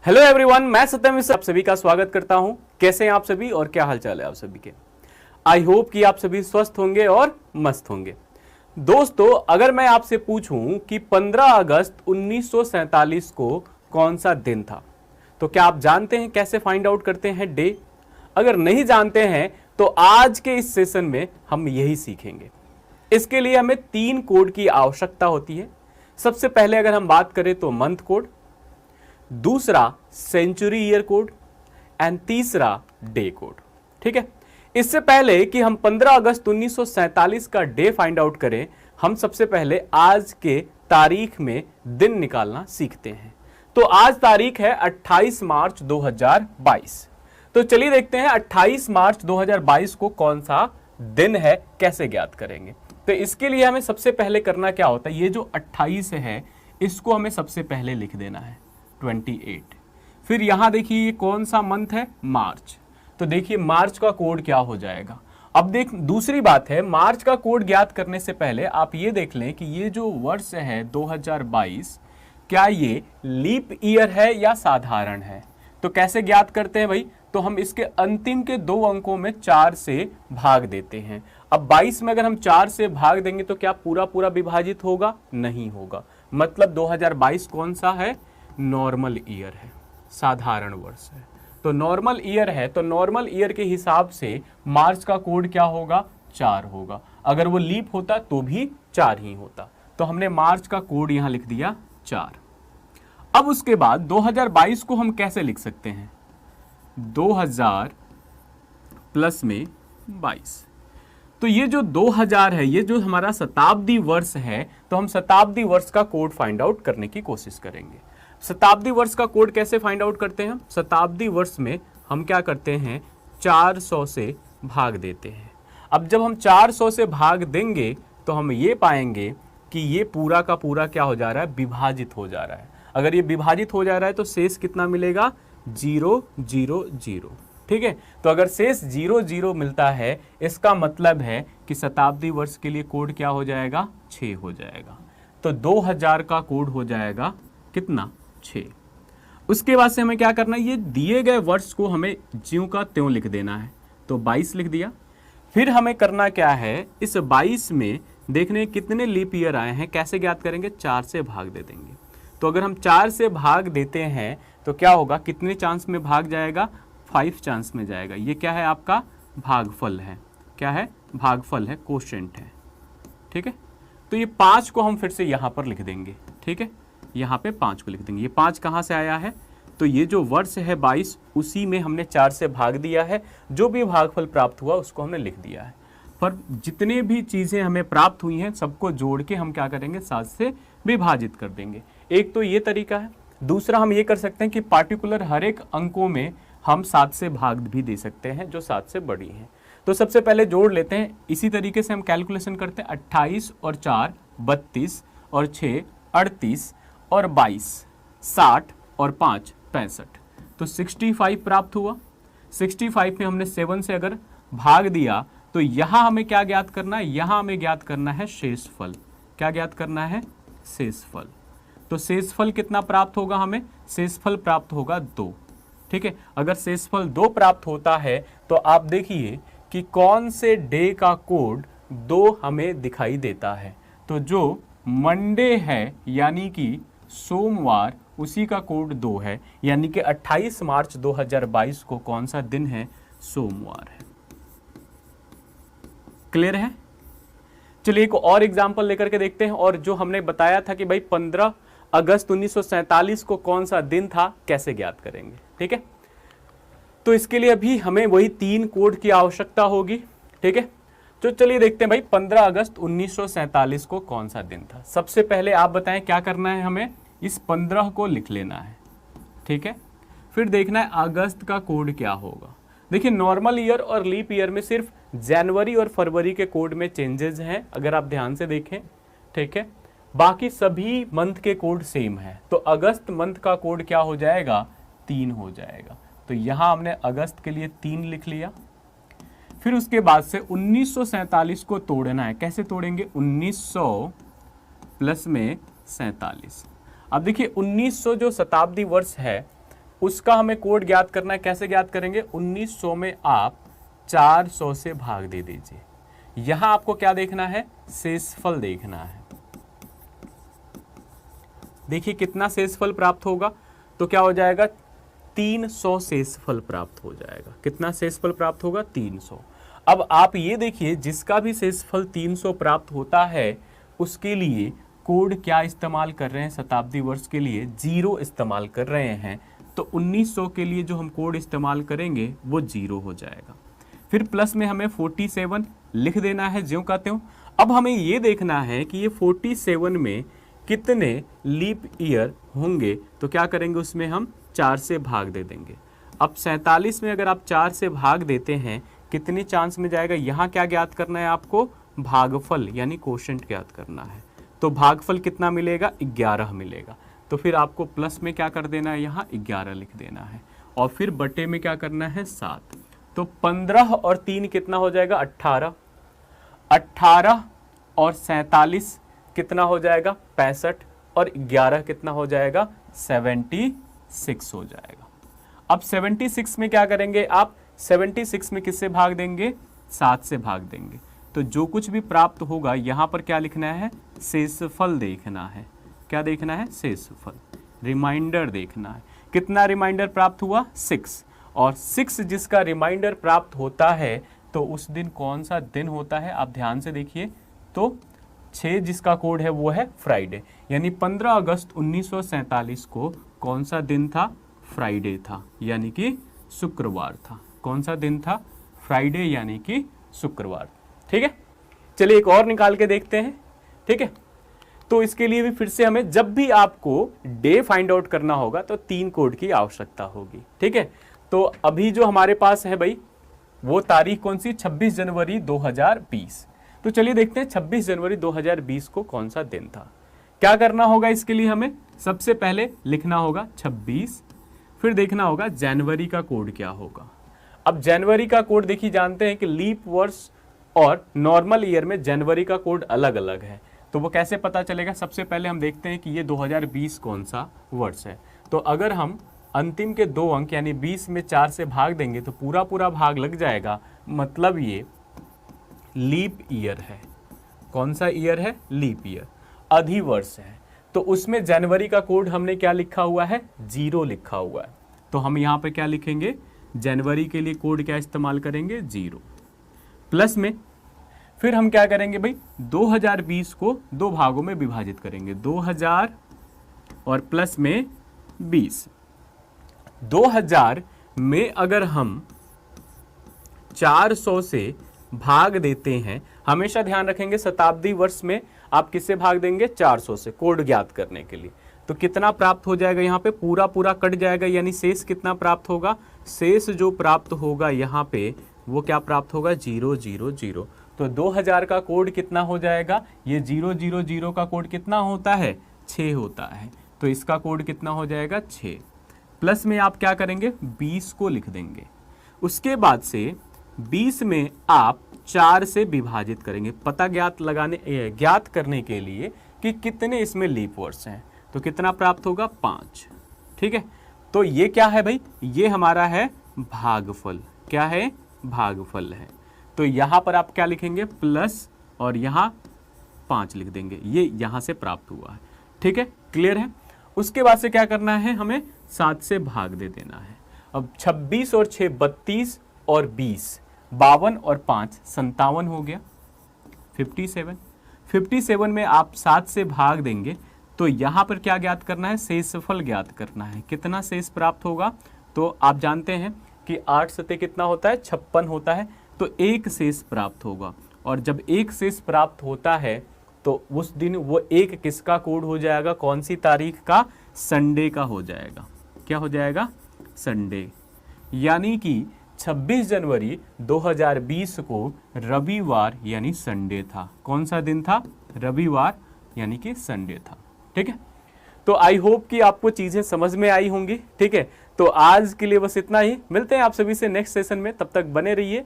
Hello everyone, मैं सत्यम मिश्र आप सभी का स्वागत करता हूं। कैसे हैं आप सभी और क्या हालचाल है आप सभी के। आई होप कि आप सभी स्वस्थ होंगे और मस्त होंगे। दोस्तों, अगर मैं आपसे पूछूं कि 15 अगस्त 1947 को कौन सा दिन था, तो क्या आप जानते हैं कैसे फाइंड आउट करते हैं डे? अगर नहीं जानते हैं तो आज के इस सेशन में हम यही सीखेंगे। इसके लिए हमें 3 कोड की आवश्यकता होती है। सबसे पहले अगर हम बात करें तो मंथ कोड, दूसरा सेंचुरी ईयर कोड एंड तीसरा डे कोड। ठीक है, इससे पहले कि हम 15 अगस्त 1947 का डे फाइंड आउट करें, हम सबसे पहले आज के तारीख में दिन निकालना सीखते हैं। तो आज तारीख है 28 मार्च 2022। तो चलिए देखते हैं 28 मार्च 2022 को कौन सा दिन है, कैसे ज्ञात करेंगे। तो इसके लिए हमें सबसे पहले करना क्या होता है, ये जो 28 है इसको हमें सबसे पहले लिख देना है 28। फिर यहां देखिए ये कौन सा मंथ है, मार्च। तो देखिए मार्च का कोड क्या हो जाएगा। अब दूसरी बात है, मार्च का कोड ज्ञात करने से पहले आप ये देख लें कि ये जो वर्ष है 2022, क्या ये लीप ईयर है या साधारण है। तो कैसे ज्ञात करते हैं भाई, तो हम इसके अंतिम के 2 अंकों में 4 से भाग देते हैं। अब 22 में अगर हम 4 से भाग देंगे तो क्या पूरा पूरा विभाजित होगा? नहीं होगा। मतलब 2022 कौन सा है, नॉर्मल ईयर है, साधारण वर्ष है। तो नॉर्मल ईयर है, तो नॉर्मल ईयर के हिसाब से मार्च का कोड क्या होगा, 4 होगा। अगर वो लीप होता तो भी 4 ही होता। तो हमने मार्च का कोड यहां लिख दिया 4। अब उसके बाद 2022 को हम कैसे लिख सकते हैं, 2000 प्लस में 22। तो ये जो 2000 है, ये जो हमारा शताब्दी वर्ष है, तो हम शताब्दी वर्ष का कोड फाइंड आउट करने की कोशिश करेंगे। शताब्दी वर्ष का कोड कैसे फाइंड आउट करते हैं, शताब्दी वर्ष में हम क्या करते हैं, 400 से भाग देते हैं। अब जब हम 400 से भाग देंगे तो हम ये पाएंगे कि ये पूरा का पूरा क्या हो जा रहा है, विभाजित हो जा रहा है। अगर ये विभाजित हो जा रहा है तो शेष कितना मिलेगा, 0 0 0। ठीक है, तो अगर शेष 0 0 मिलता है, इसका मतलब है कि शताब्दी वर्ष के लिए कोड क्या हो जाएगा, 6 हो जाएगा। तो 2000 का कोड हो जाएगा कितना, 6। उसके बाद से हमें क्या करना है, ये दिए गए वर्ष को हमें ज्यों का त्यों लिख देना है। तो 22 लिख दिया। फिर हमें करना क्या है, इस 22 में देखने कितने लीप ईयर आए हैं, कैसे ज्ञात करेंगे, 4 से भाग दे देंगे। तो अगर हम 4 से भाग देते हैं तो क्या होगा, कितने चांस में भाग जाएगा, 5 चांस में जाएगा। ये क्या है, आपका भागफल है। क्या है, भागफल है, कोशेंट है। ठीक है, तो ये 5 को हम फिर से यहां पर लिख देंगे। ठीक है, यहाँ पे 5 को लिख देंगे। ये 5 कहाँ से आया है, तो ये जो वर्ष है 22, उसी में हमने 4 से भाग दिया है। जो भी भागफल प्राप्त हुआ उसको हमने लिख दिया है। पर जितने भी चीज़ें हमें प्राप्त हुई हैं सबको जोड़ के हम क्या करेंगे, 7 से विभाजित कर देंगे। एक तो ये तरीका है। दूसरा हम ये कर सकते हैं कि पार्टिकुलर हर एक अंकों में हम 7 से भाग भी दे सकते हैं जो 7 से बड़ी हैं। तो सबसे पहले जोड़ लेते हैं। इसी तरीके से हम कैलकुलेशन करते हैं। 28 और 4 32 और 6 38 और 22 60 और 5 65। तो 65 प्राप्त हुआ। 65 में हमने 7 से अगर भाग दिया तो यहां हमें क्या ज्ञात करना है, यहां हमें ज्ञात करना है शेषफल। क्या ज्ञात करना है, शेषफल। तो शेषफल कितना प्राप्त होगा हमें, शेषफल प्राप्त होगा 2। ठीक है, अगर शेषफल 2 प्राप्त होता है तो आप देखिए कि कौन से डे का कोड 2 हमें दिखाई देता है। तो जो मंडे है यानी कि सोमवार, उसी का कोड 2 है। यानी कि 28 मार्च 2022 को कौन सा दिन है, सोमवार है। क्लियर है। चलिए एक और एग्जांपल लेकर के देखते हैं। और जो हमने बताया था कि भाई 15 अगस्त 1947 को कौन सा दिन था, कैसे ज्ञात करेंगे। ठीक है, तो इसके लिए अभी हमें वही 3 कोड की आवश्यकता होगी। ठीक है, तो चलिए देखते हैं भाई 15 अगस्त 1947 को कौन सा दिन था। सबसे पहले आप बताएं क्या करना है, हमें इस 15 को लिख लेना है। ठीक है, फिर देखना है अगस्त का कोड क्या होगा। देखिए नॉर्मल ईयर और लीप ईयर में सिर्फ जनवरी और फरवरी के कोड में चेंजेस हैं, अगर आप ध्यान से देखें। ठीक है, बाकी सभी मंथ के कोड सेम है। तो अगस्त मंथ का कोड क्या हो जाएगा, 3 हो जाएगा। तो यहां हमने अगस्त के लिए 3 लिख लिया। फिर उसके बाद से 1947 को तोड़ना है। कैसे तोड़ेंगे, 1900 प्लस में 47। अब देखिए 1900 जो शताब्दी वर्ष है उसका हमें कोड ज्ञात करना है। कैसे ज्ञात करेंगे? 1900 में आप 400 से भाग दे दीजिए। यहां आपको क्या देखना है? शेषफल देखना है। देखिए कितना शेषफल प्राप्त होगा, तो क्या हो जाएगा? 300 शेषफल प्राप्त हो जाएगा। कितना शेषफल प्राप्त होगा? 300। अब आप ये देखिए, जिसका भी शेषफल 300 प्राप्त होता है उसके लिए कोड क्या इस्तेमाल कर रहे हैं? शताब्दी वर्ष के लिए 0 इस्तेमाल कर रहे हैं। तो 1900 के लिए जो हम कोड इस्तेमाल करेंगे वो 0 हो जाएगा। फिर प्लस में हमें 47 लिख देना है ज्यों का त्यों। अब हमें ये देखना है कि ये 47 में कितने लीप ईयर होंगे, तो क्या करेंगे? उसमें हम 4 से भाग दे देंगे। अब 47 में अगर आप 4 से भाग देते हैं, कितनी चांस में जाएगा? यहाँ क्या ज्ञात करना है आपको? भागफल यानी कोशेंट ज्ञात करना है। तो भागफल कितना मिलेगा? 11 मिलेगा। तो फिर आपको प्लस में क्या कर देना है? यहाँ 11 लिख देना है। और फिर बटे में क्या करना है? 7। तो 15 और 3 कितना हो जाएगा? 18। 18 और 47 कितना हो जाएगा? 65। और 11 कितना हो जाएगा? 76 हो जाएगा। अब 76 में क्या करेंगे आप? 76 में किससे भाग देंगे? 7 से भाग देंगे। तो जो कुछ भी प्राप्त होगा यहाँ पर क्या लिखना है? शेषफल देखना है। क्या देखना है? शेषफल, रिमाइंडर देखना है। कितना रिमाइंडर प्राप्त हुआ? 6। और 6 जिसका रिमाइंडर प्राप्त होता है तो उस दिन कौन सा दिन होता है? आप ध्यान से देखिए। तो 6 जिसका कोड है वो है फ्राइडे, यानी 15 अगस्त 1947 को कौन सा दिन था? फ्राइडे था, यानी कि शुक्रवार था। कौन सा दिन था? फ्राइडे यानी कि शुक्रवार। ठीक है, चलिए एक और निकाल के देखते हैं। ठीक है, तो इसके लिए भी फिर से हमें, जब भी आपको डे फाइंड आउट करना होगा तो 3 कोड की आवश्यकता होगी। ठीक है, तो अभी जो हमारे पास है भाई, वो तारीख कौन सी? 26 जनवरी 2020। तो चलिए देखते हैं 26 जनवरी 2020 को कौन सा दिन था। क्या करना होगा इसके लिए? हमें सबसे पहले लिखना होगा 26, फिर देखना होगा जनवरी का कोड क्या होगा। अब जनवरी का कोड देखिए, जानते हैं कि लीप वर्ष और नॉर्मल ईयर में जनवरी का कोड अलग अलग है। तो वो कैसे पता चलेगा? सबसे पहले हम देखते हैं कि ये 2020 कौन सा वर्ष है। तो अगर हम अंतिम के 2 अंक यानी 20 में 4 से भाग देंगे तो पूरा पूरा भाग लग जाएगा, मतलब ये लीप ईयर है। कौन सा ईयर है? लीप ईयर, अधिवर्ष है। तो उसमें जनवरी का कोड हमने क्या लिखा हुआ है? 0 लिखा हुआ है। तो हम यहाँ पे क्या लिखेंगे? जनवरी के लिए कोड क्या इस्तेमाल करेंगे? 0। प्लस में फिर हम क्या करेंगे भाई? 2020 को 2 भागों में विभाजित करेंगे, 2000 और प्लस में 20। 2000 में अगर हम 400 से भाग देते हैं, हमेशा ध्यान रखेंगे शताब्दी वर्ष में आप किससे भाग देंगे? 400 से, कोड ज्ञात करने के लिए। तो कितना प्राप्त हो जाएगा? यहाँ पे पूरा पूरा कट जाएगा, यानी शेष कितना प्राप्त होगा? शेष जो प्राप्त होगा यहाँ पे वो क्या प्राप्त होगा? 000। तो 2000 का कोड कितना हो जाएगा? ये 000 का कोड कितना होता है? 6 होता है। तो इसका कोड कितना हो जाएगा? 6। प्लस में आप क्या करेंगे? 20 को लिख देंगे। उसके बाद से 20 में आप 4 से विभाजित करेंगे, पता ज्ञात करने के लिए कि कितने इसमें लीप वर्ष हैं। तो कितना प्राप्त होगा? 5। ठीक है, तो ये क्या है भाई? ये हमारा है भागफल। क्या है? भागफल है। तो यहाँ पर आप क्या लिखेंगे? प्लस और यहाँ 5 लिख देंगे, ये यहाँ से प्राप्त हुआ है। ठीक है, क्लियर है। उसके बाद से क्या करना है? हमें 7 से भाग दे देना है। अब 26 और 6 32 और 20 52 और 5 57 हो गया, 57। 57 में आप 7 से भाग देंगे तो यहाँ पर क्या ज्ञात करना है? शेषफल ज्ञात करना है। कितना शेष प्राप्त होगा? तो आप जानते हैं कि 8 सते कितना होता है? 56 होता है। तो 1 शेष प्राप्त होगा, और जब 1 शेष प्राप्त होता है तो उस दिन वो 1 किसका कोड हो जाएगा? कौन सी तारीख का? संडे का हो जाएगा। क्या हो जाएगा? संडे। यानी कि 26 जनवरी 2020 को रविवार यानी संडे था। कौन सा दिन था? रविवार यानी कि संडे था। ठीक है, तो आई होप कि आपको चीजें समझ में आई होंगी। ठीक है, तो आज के लिए बस इतना ही। मिलते हैं आप सभी से नेक्स्ट सेशन में, तब तक बने रहिए।